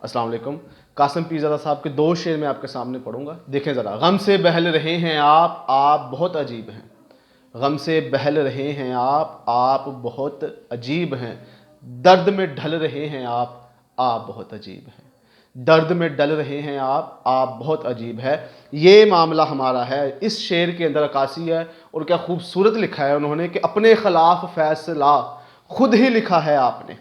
अस्सलाम वालेकुम। कासिम पीरज़ादा साहब के दो शेर मैं आपके सामने पढ़ूंगा, देखें ज़रा। गम से बहल रहे हैं आप बहुत अजीब हैं। गम से बहल रहे हैं आप बहुत अजीब हैं। दर्द में ढल रहे हैं आप बहुत अजीब हैं। दर्द में डल रहे हैं आप बहुत अजीब है। ये मामला हमारा है। इस शेर के अंदर अक्कासी है और क्या खूबसूरत लिखा है उन्होंने कि अपने खिलाफ फैसला खुद ही लिखा है आपने।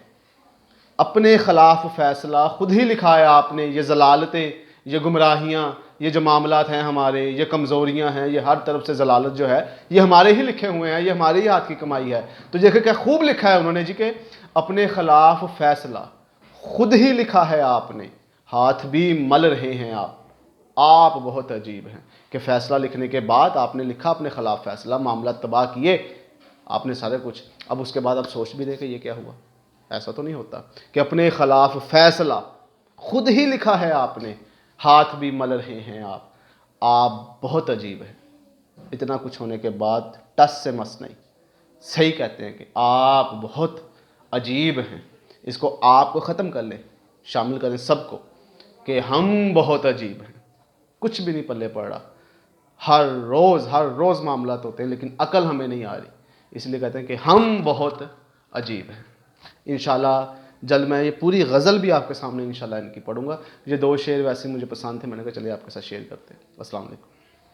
अपने खिलाफ फैसला खुद ही लिखा है आपने। ये जलालतें, ये गुमराहियाँ, ये जो मामलात हैं हमारे, ये कमज़ोरियाँ हैं, ये हर तरफ से जलालत जो है ये हमारे ही लिखे हुए हैं, ये हमारे ही हाथ की कमाई है। तो देखिए क्या खूब लिखा है उन्होंने जी कि अपने खिलाफ फैसला खुद ही लिखा है आपने, हाथ भी मल रहे हैं आप बहुत अजीब हैं। कि फ़ैसला लिखने के बाद आपने लिखा अपने खिलाफ फ़ैसला, मामला तबाह किए आपने सारे कुछ। अब उसके बाद आप सोच भी दें कि ये क्या हुआ। ऐसा तो नहीं होता कि अपने खिलाफ फैसला खुद ही लिखा है आपने, हाथ भी मल रहे हैं आप बहुत अजीब है। इतना कुछ होने के बाद टस से मस नहीं, सही कहते हैं कि आप बहुत अजीब हैं। इसको आपको ख़त्म कर लें, शामिल करें सबको कि हम बहुत अजीब हैं। कुछ भी नहीं पल्ले पड़ रहा। हर रोज़ मामलात होते हैं लेकिन अकल हमें नहीं आ रही, इसलिए कहते हैं कि हम बहुत अजीब हैं। इंशाल्लाह जल्द मैं ये पूरी गज़ल भी आपके सामने इंशाल्लाह इनकी पढ़ूंगा। ये दो शेर वैसे मुझे पसंद थे, मैंने कहा चलिए आपके साथ शेयर करते हैं। अस्सलाम वालेकुम।